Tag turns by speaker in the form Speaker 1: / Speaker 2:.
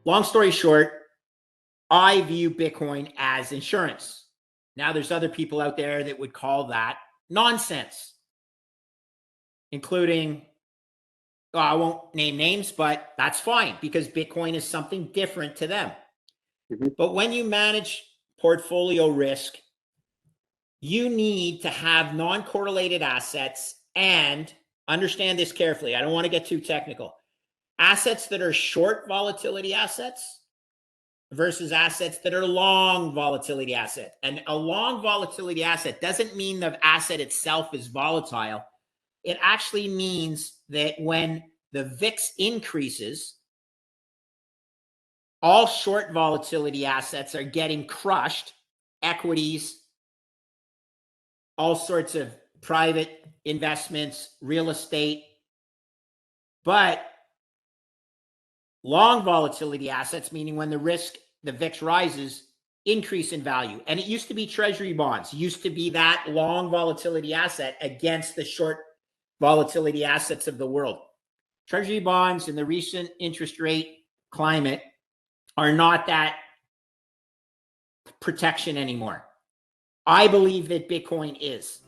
Speaker 1: long story short, I view Bitcoin as insurance. Now, there's other people out there that would call that nonsense, including, well, I won't name names, but that's fine because Bitcoin is something different to them. But when you manage portfolio risk, you need to have non-correlated assets, and understand this carefully. I don't want to get too technical. Assets that are short volatility assets versus assets that are long volatility asset. And a long volatility asset doesn't mean the asset itself is volatile. It actually means that when the VIX increases, all short volatility assets are getting crushed, equities, all sorts of private investments, real estate. But long volatility assets, meaning when the VIX rises, increase in value. And it used to be treasury bonds, used to be that long volatility asset against the short volatility assets of the world. Treasury bonds in the recent interest rate climate are not that protection anymore. I believe that Bitcoin is.